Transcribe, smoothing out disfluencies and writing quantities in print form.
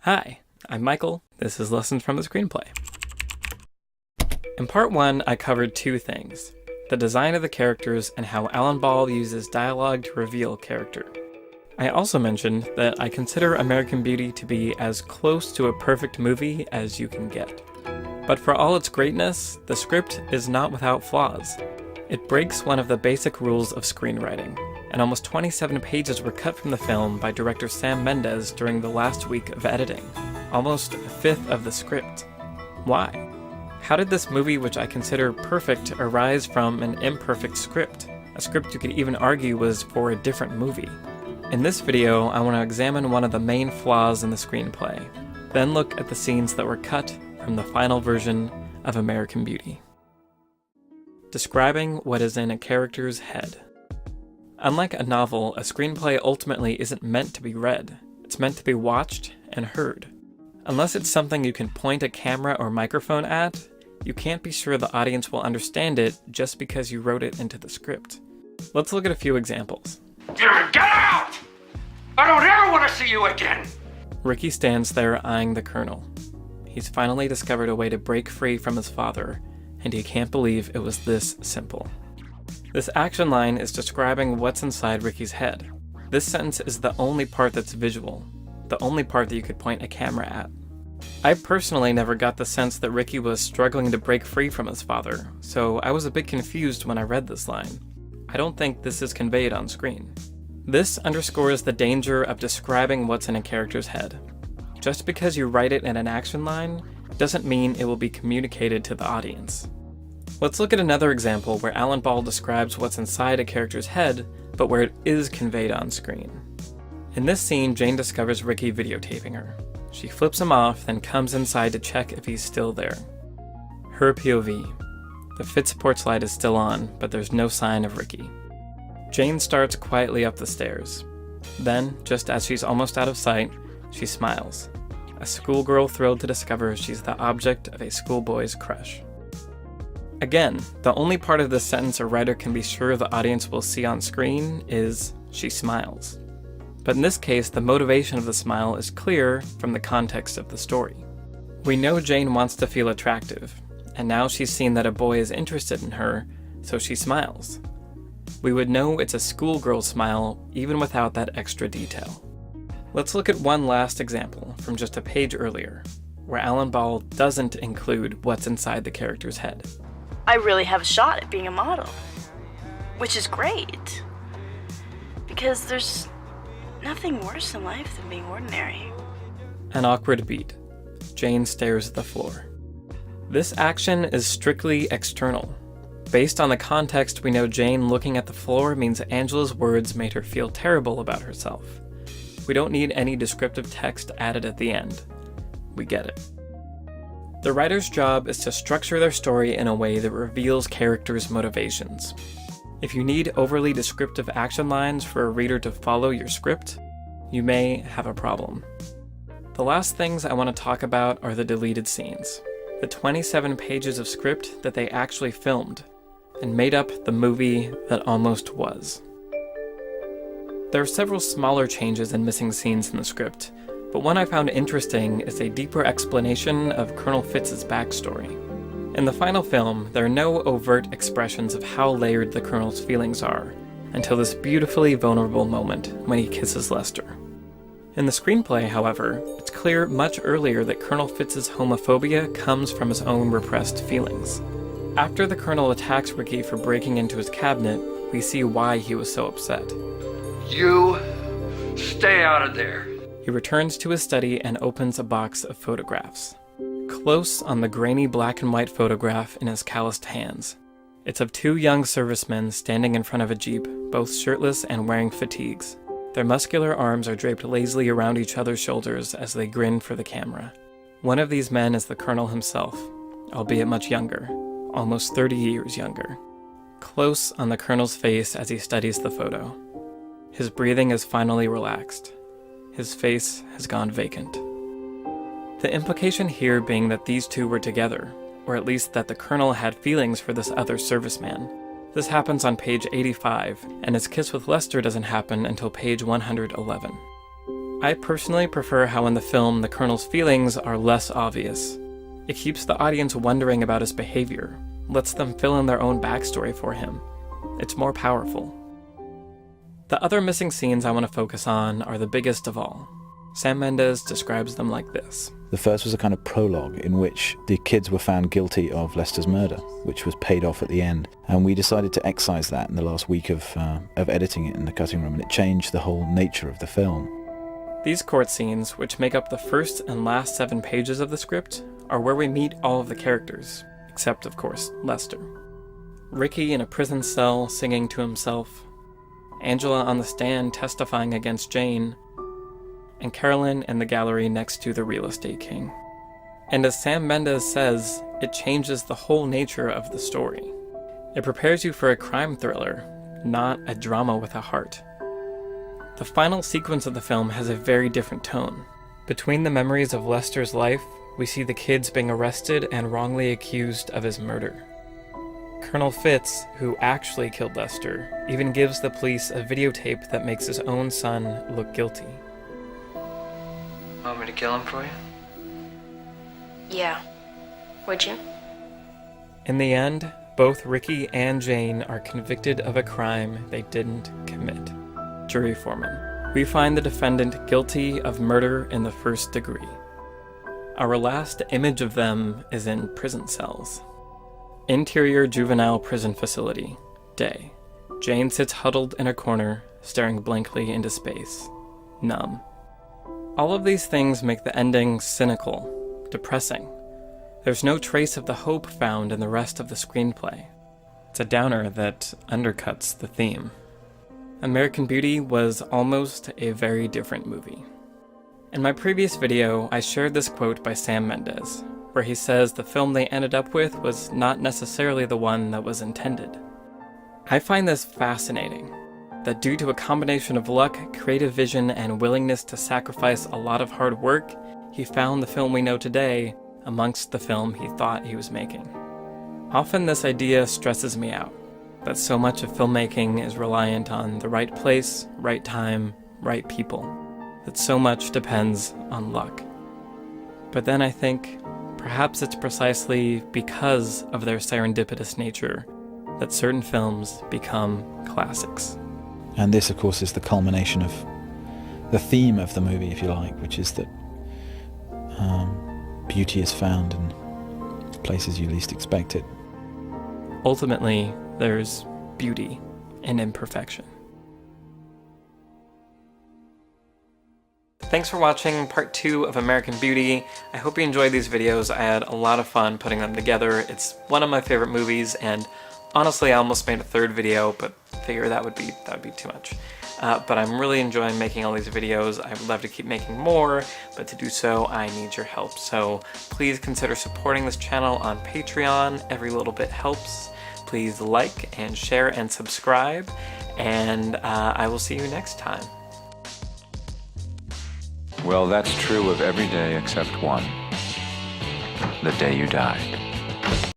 Hi, I'm Michael. This is Lessons from the Screenplay. In part 1, I covered two things: the design of the characters and how Alan Ball uses dialogue to reveal character. I also mentioned that I consider American Beauty to be as close to a perfect movie as you can get. But for all its greatness, the script is not without flaws. It breaks one of the basic rules of screenwriting, and almost 27 pages were cut from the film by director Sam Mendes during the last week of editing, almost a fifth of the script. Why? How did this movie, which I consider perfect, arise from an imperfect script? A script you could even argue was for a different movie. In this video, I want to examine one of the main flaws in the screenplay, then look at the scenes that were cut from the final version of American Beauty. Describing what is in a character's head. Unlike a novel, a screenplay ultimately isn't meant to be read. It's meant to be watched and heard. Unless it's something you can point a camera or microphone at, you can't be sure the audience will understand it just because you wrote it into the script. Let's look at a few examples. Get out! I don't ever want to see you again! Ricky stands there eyeing the colonel. He's finally discovered a way to break free from his father, and he can't believe it was this simple. This action line is describing what's inside Ricky's head. This sentence is the only part that's visual, the only part that you could point a camera at. I personally never got the sense that Ricky was struggling to break free from his father, so I was a bit confused when I read this line. I don't think this is conveyed on screen. This underscores the danger of describing what's in a character's head. Just because you write it in an action line doesn't mean it will be communicated to the audience. Let's look at another example where Alan Ball describes what's inside a character's head, but where it is conveyed on screen. In this scene, Jane discovers Ricky videotaping her. She flips him off, then comes inside to check if he's still there. Her POV. The fit support slide is still on, but there's no sign of Ricky. Jane starts quietly up the stairs. Then, just as she's almost out of sight, she smiles. A schoolgirl thrilled to discover she's the object of a schoolboy's crush. Again, the only part of this sentence a writer can be sure the audience will see on screen is she smiles. But in this case, the motivation of the smile is clear from the context of the story. We know Jane wants to feel attractive, and now she's seen that a boy is interested in her, so she smiles. We would know it's a schoolgirl smile even without that extra detail. Let's look at one last example from just a page earlier, where Alan Ball doesn't include what's inside the character's head. I really have a shot at being a model, which is great, because there's nothing worse in life than being ordinary. An awkward beat. Jane stares at the floor. This action is strictly external. Based on the context, we know Jane looking at the floor means Angela's words made her feel terrible about herself. We don't need any descriptive text added at the end. We get it. The writer's job is to structure their story in a way that reveals characters' motivations. If you need overly descriptive action lines for a reader to follow your script, you may have a problem. The last things I want to talk about are the deleted scenes, the 27 pages of script that they actually filmed and made up the movie that almost was. There are several smaller changes and missing scenes in the script, but one I found interesting is a deeper explanation of Colonel Fitz's backstory. In the final film, there are no overt expressions of how layered the Colonel's feelings are, until this beautifully vulnerable moment when he kisses Lester. In the screenplay, however, it's clear much earlier that Colonel Fitz's homophobia comes from his own repressed feelings. After the Colonel attacks Ricky for breaking into his cabinet, we see why he was so upset. You stay out of there. He returns to his study and opens a box of photographs. Close on the grainy black and white photograph in his calloused hands. It's of two young servicemen standing in front of a jeep, both shirtless and wearing fatigues. Their muscular arms are draped lazily around each other's shoulders as they grin for the camera. One of these men is the Colonel himself, albeit much younger, almost 30 years younger. Close on the Colonel's face as he studies the photo. His breathing is finally relaxed. His face has gone vacant. The implication here being that these two were together, or at least that the Colonel had feelings for this other serviceman. This happens on page 85, and his kiss with Lester doesn't happen until page 111. I personally prefer how in the film the Colonel's feelings are less obvious. It keeps the audience wondering about his behavior, lets them fill in their own backstory for him. It's more powerful. The other missing scenes I want to focus on are the biggest of all. Sam Mendes describes them like this. The first was a kind of prologue in which the kids were found guilty of Lester's murder, which was paid off at the end. And we decided to excise that in the last week of editing it in the cutting room, and it changed the whole nature of the film. These court scenes, which make up the first and last 7 pages of the script, are where we meet all of the characters, except, of course, Lester. Ricky in a prison cell singing to himself, Angela on the stand testifying against Jane, and Carolyn in the gallery next to the real estate king. And as Sam Mendes says, it changes the whole nature of the story. It prepares you for a crime thriller, not a drama with a heart. The final sequence of the film has a very different tone. Between the memories of Lester's life, we see the kids being arrested and wrongly accused of his murder. Colonel Fitz, who actually killed Lester, even gives the police a videotape that makes his own son look guilty. Want me to kill him for you? Yeah. Would you? In the end, both Ricky and Jane are convicted of a crime they didn't commit. Jury foreman. We find the defendant guilty of murder in the first degree. Our last image of them is in prison cells. Interior juvenile prison facility. Day. Jane sits huddled in a corner, staring blankly into space. Numb. All of these things make the ending cynical, depressing. There's no trace of the hope found in the rest of the screenplay. It's a downer that undercuts the theme. American Beauty was almost a very different movie. In my previous video, I shared this quote by Sam Mendes, where he says the film they ended up with was not necessarily the one that was intended. I find this fascinating, that due to a combination of luck, creative vision, and willingness to sacrifice a lot of hard work, he found the film we know today amongst the film he thought he was making. Often this idea stresses me out, that so much of filmmaking is reliant on the right place, right time, right people, that so much depends on luck. But then I think, perhaps it's precisely because of their serendipitous nature that certain films become classics. And this, of course, is the culmination of the theme of the movie, if you like, which is that beauty is found in places you least expect it. Ultimately, there's beauty in imperfection. Thanks for watching part 2 of American Beauty. I hope you enjoyed these videos. I had a lot of fun putting them together. It's one of my favorite movies, and honestly, I almost made a 3rd video, but figure that would be too much. But I'm really enjoying making all these videos. I would love to keep making more, but to do so, I need your help. So please consider supporting this channel on Patreon. Every little bit helps. Please like and share and subscribe, and I will see you next time. Well, that's true of every day except one. The day you died.